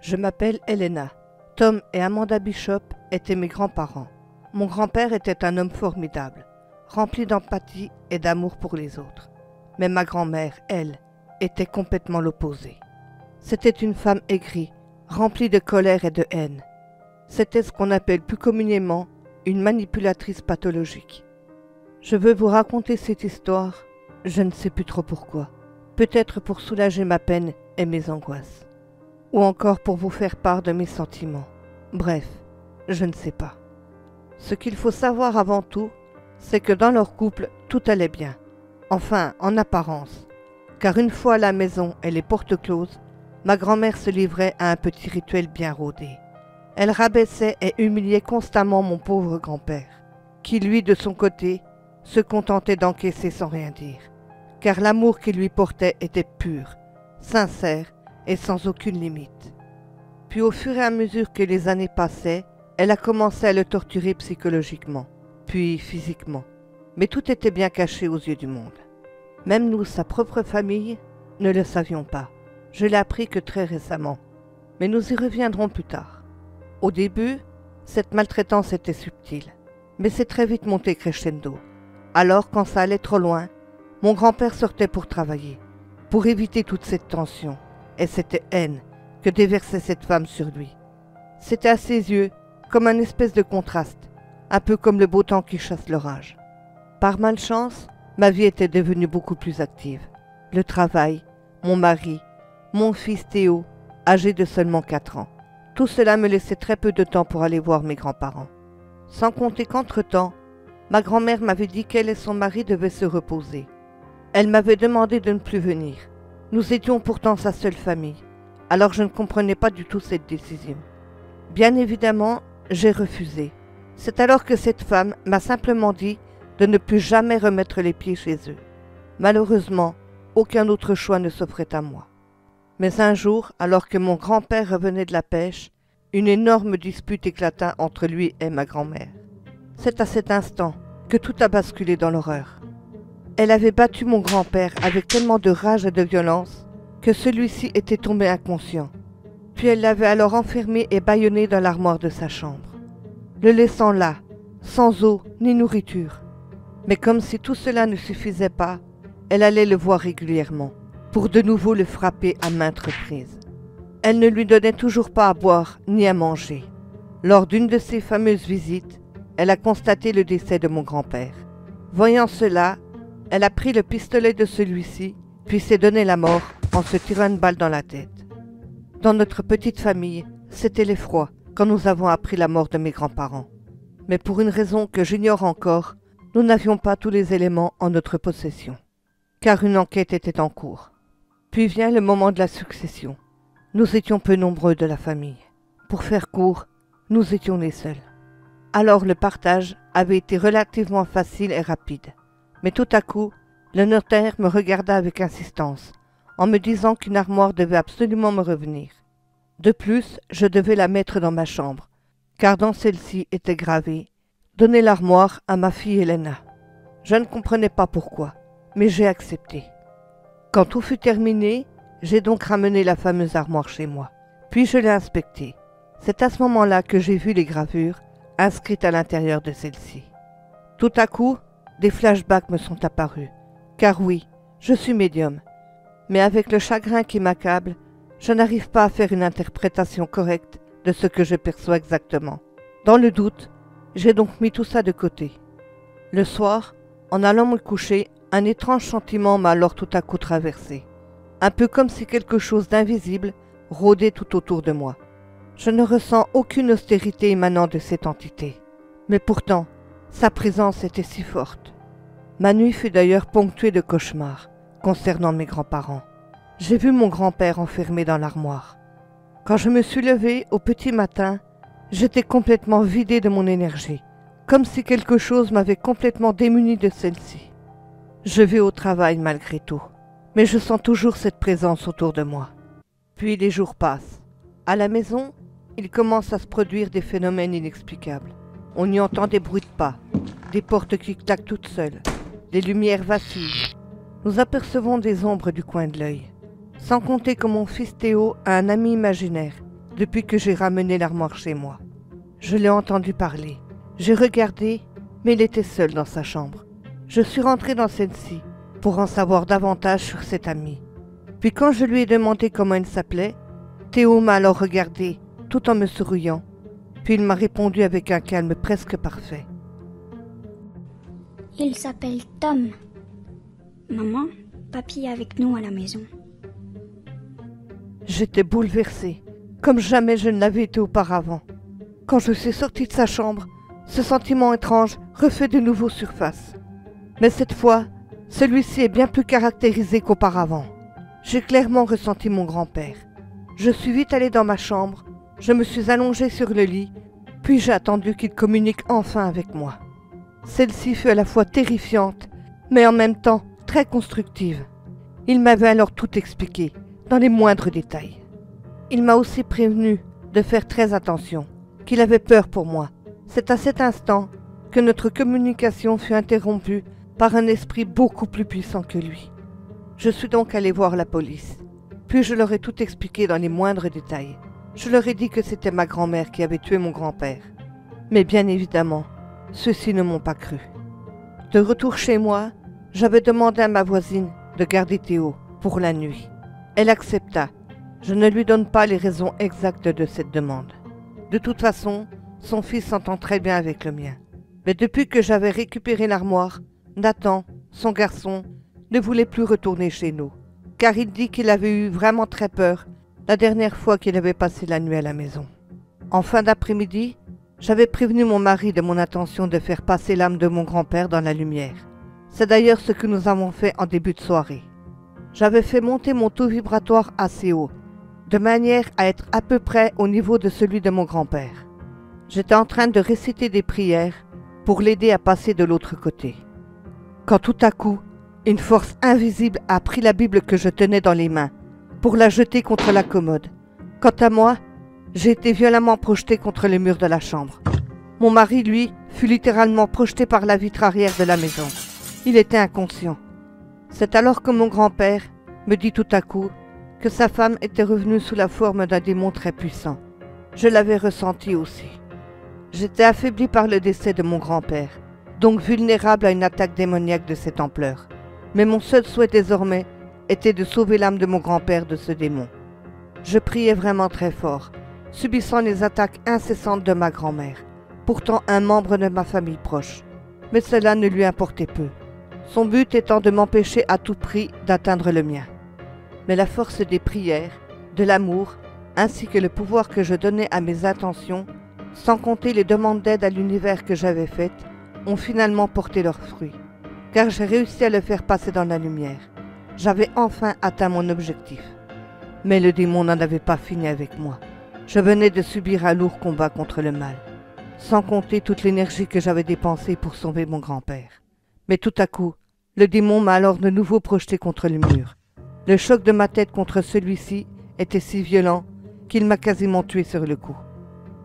Je m'appelle Elena. Tom et Amanda Bishop étaient mes grands-parents. Mon grand-père était un homme formidable, rempli d'empathie et d'amour pour les autres. Mais ma grand-mère, elle, était complètement l'opposé. C'était une femme aigrie, remplie de colère et de haine. C'était ce qu'on appelle plus communément une manipulatrice pathologique. Je veux vous raconter cette histoire, je ne sais plus trop pourquoi. Peut-être pour soulager ma peine et mes angoisses. Ou encore pour vous faire part de mes sentiments. Bref, je ne sais pas. Ce qu'il faut savoir avant tout, c'est que dans leur couple, tout allait bien. Enfin, en apparence. Car une fois à la maison et les portes closes, ma grand-mère se livrait à un petit rituel bien rodé. Elle rabaissait et humiliait constamment mon pauvre grand-père, qui lui, de son côté, se contentait d'encaisser sans rien dire. Car l'amour qu'il lui portait était pur, sincère et sans aucune limite. Puis au fur et à mesure que les années passaient, elle a commencé à le torturer psychologiquement, puis physiquement. Mais tout était bien caché aux yeux du monde. Même nous, sa propre famille, ne le savions pas. Je l'ai appris que très récemment. Mais nous y reviendrons plus tard. Au début, cette maltraitance était subtile, mais c'est très vite monté crescendo. Alors, quand ça allait trop loin, mon grand-père sortait pour travailler, pour éviter toute cette tension et cette haine que déversait cette femme sur lui. C'était à ses yeux comme un espèce de contraste, un peu comme le beau temps qui chasse l'orage. Par malchance, ma vie était devenue beaucoup plus active. Le travail, mon mari, mon fils Théo, âgé de seulement 4 ans. Tout cela me laissait très peu de temps pour aller voir mes grands-parents. Sans compter qu'entre-temps, ma grand-mère m'avait dit qu'elle et son mari devaient se reposer. Elle m'avait demandé de ne plus venir. Nous étions pourtant sa seule famille, alors je ne comprenais pas du tout cette décision. Bien évidemment, j'ai refusé. C'est alors que cette femme m'a simplement dit de ne plus jamais remettre les pieds chez eux. Malheureusement, aucun autre choix ne s'offrait à moi. Mais un jour, alors que mon grand-père revenait de la pêche, une énorme dispute éclata entre lui et ma grand-mère. C'est à cet instant que tout a basculé dans l'horreur. Elle avait battu mon grand-père avec tellement de rage et de violence que celui-ci était tombé inconscient. Puis elle l'avait alors enfermé et bâillonné dans l'armoire de sa chambre, le laissant là, sans eau ni nourriture. Mais comme si tout cela ne suffisait pas, elle allait le voir régulièrement, pour de nouveau le frapper à maintes reprises. Elle ne lui donnait toujours pas à boire ni à manger. Lors d'une de ces fameuses visites, elle a constaté le décès de mon grand-père. Voyant cela, elle a pris le pistolet de celui-ci, puis s'est donné la mort en se tirant une balle dans la tête. Dans notre petite famille, c'était l'effroi quand nous avons appris la mort de mes grands-parents. Mais pour une raison que j'ignore encore, nous n'avions pas tous les éléments en notre possession, car une enquête était en cours. Puis vient le moment de la succession. Nous étions peu nombreux de la famille. Pour faire court, nous étions les seuls. Alors le partage avait été relativement facile et rapide. Mais tout à coup, le notaire me regarda avec insistance, en me disant qu'une armoire devait absolument me revenir. De plus, je devais la mettre dans ma chambre, car dans celle-ci était gravé « Donnez l'armoire à ma fille Elena ». Je ne comprenais pas pourquoi, mais j'ai accepté. Quand tout fut terminé, j'ai donc ramené la fameuse armoire chez moi, puis je l'ai inspectée. C'est à ce moment-là que j'ai vu les gravures inscrites à l'intérieur de celle-ci. Tout à coup, des flashbacks me sont apparus, car oui, je suis médium. Mais avec le chagrin qui m'accable, je n'arrive pas à faire une interprétation correcte de ce que je perçois exactement. Dans le doute, j'ai donc mis tout ça de côté. Le soir, en allant me coucher, un étrange sentiment m'a alors tout à coup traversé. Un peu comme si quelque chose d'invisible rôdait tout autour de moi. Je ne ressens aucune austérité émanant de cette entité. Mais pourtant, sa présence était si forte. Ma nuit fut d'ailleurs ponctuée de cauchemars concernant mes grands-parents. J'ai vu mon grand-père enfermé dans l'armoire. Quand je me suis levée au petit matin, j'étais complètement vidée de mon énergie, comme si quelque chose m'avait complètement démunie de celle-ci. Je vais au travail malgré tout, mais je sens toujours cette présence autour de moi. Puis les jours passent. À la maison, il commence à se produire des phénomènes inexplicables. On y entend des bruits de pas, des portes qui claquent toutes seules, des lumières vacillent. Nous apercevons des ombres du coin de l'œil. Sans compter que mon fils Théo a un ami imaginaire depuis que j'ai ramené l'armoire chez moi. Je l'ai entendu parler. J'ai regardé, mais il était seul dans sa chambre. Je suis rentrée dans celle-ci pour en savoir davantage sur cet ami. Puis quand je lui ai demandé comment il s'appelait, Théo m'a alors regardé tout en me souriant. Puis il m'a répondu avec un calme presque parfait. Il s'appelle Tom. Maman, papy est avec nous à la maison. J'étais bouleversée, comme jamais je ne l'avais été auparavant. Quand je suis sortie de sa chambre, ce sentiment étrange refait de nouveau surface. Mais cette fois, celui-ci est bien plus caractérisé qu'auparavant. J'ai clairement ressenti mon grand-père. Je suis vite allée dans ma chambre, je me suis allongée sur le lit, puis j'ai attendu qu'il communique enfin avec moi. Celle-ci fut à la fois terrifiante, mais en même temps très constructive. Il m'avait alors tout expliqué, dans les moindres détails. Il m'a aussi prévenu de faire très attention, qu'il avait peur pour moi. C'est à cet instant que notre communication fut interrompue par un esprit beaucoup plus puissant que lui. Je suis donc allée voir la police, puis je leur ai tout expliqué dans les moindres détails. Je leur ai dit que c'était ma grand-mère qui avait tué mon grand-père. Mais bien évidemment, ceux-ci ne m'ont pas cru. De retour chez moi, j'avais demandé à ma voisine de garder Théo pour la nuit. Elle accepta. Je ne lui donne pas les raisons exactes de cette demande. De toute façon, son fils s'entend très bien avec le mien. Mais depuis que j'avais récupéré l'armoire, Nathan, son garçon, ne voulait plus retourner chez nous, car il dit qu'il avait eu vraiment très peur la dernière fois qu'il avait passé la nuit à la maison. En fin d'après-midi, j'avais prévenu mon mari de mon intention de faire passer l'âme de mon grand-père dans la lumière. C'est d'ailleurs ce que nous avons fait en début de soirée. J'avais fait monter mon taux vibratoire assez haut, de manière à être à peu près au niveau de celui de mon grand-père. J'étais en train de réciter des prières pour l'aider à passer de l'autre côté. Quand tout à coup, une force invisible a pris la Bible que je tenais dans les mains pour la jeter contre la commode. Quant à moi, j'ai été violemment projetée contre le mur de la chambre. Mon mari, lui, fut littéralement projeté par la vitre arrière de la maison. Il était inconscient. C'est alors que mon grand-père me dit tout à coup que sa femme était revenue sous la forme d'un démon très puissant. Je l'avais ressenti aussi. J'étais affaiblie par le décès de mon grand-père, donc vulnérable à une attaque démoniaque de cette ampleur. Mais mon seul souhait désormais était de sauver l'âme de mon grand-père de ce démon. Je priais vraiment très fort, subissant les attaques incessantes de ma grand-mère, pourtant un membre de ma famille proche. Mais cela ne lui importait peu, son but étant de m'empêcher à tout prix d'atteindre le mien. Mais la force des prières, de l'amour, ainsi que le pouvoir que je donnais à mes intentions, sans compter les demandes d'aide à l'univers que j'avais faites, ont finalement porté leurs fruits, car j'ai réussi à le faire passer dans la lumière. J'avais enfin atteint mon objectif. Mais le démon n'en avait pas fini avec moi. Je venais de subir un lourd combat contre le mal, sans compter toute l'énergie que j'avais dépensée pour sauver mon grand-père. Mais tout à coup, le démon m'a alors de nouveau projeté contre le mur. Le choc de ma tête contre celui-ci était si violent qu'il m'a quasiment tué sur le coup.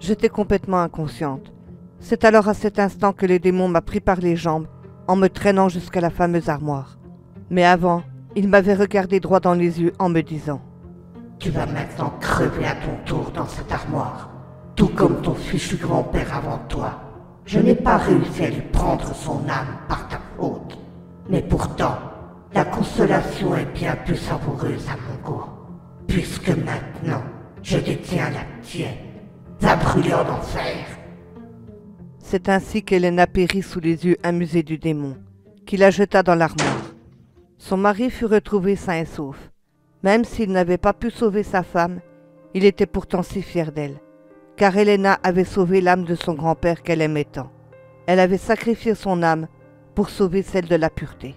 J'étais complètement inconsciente. C'est alors à cet instant que le démon m'a pris par les jambes en me traînant jusqu'à la fameuse armoire. Mais avant, il m'avait regardé droit dans les yeux en me disant « Tu vas maintenant crever à ton tour dans cette armoire, tout comme ton fichu grand-père avant toi. Je n'ai pas réussi à lui prendre son âme par ta faute. Mais pourtant, la consolation est bien plus savoureuse à mon goût, puisque maintenant, je détiens la tienne, va brûler en enfer. » C'est ainsi qu'Helena périt sous les yeux amusés du démon, qui la jeta dans l'armoire. Son mari fut retrouvé sain et sauf. Même s'il n'avait pas pu sauver sa femme, il était pourtant si fier d'elle, car Helena avait sauvé l'âme de son grand-père qu'elle aimait tant. Elle avait sacrifié son âme pour sauver celle de la pureté.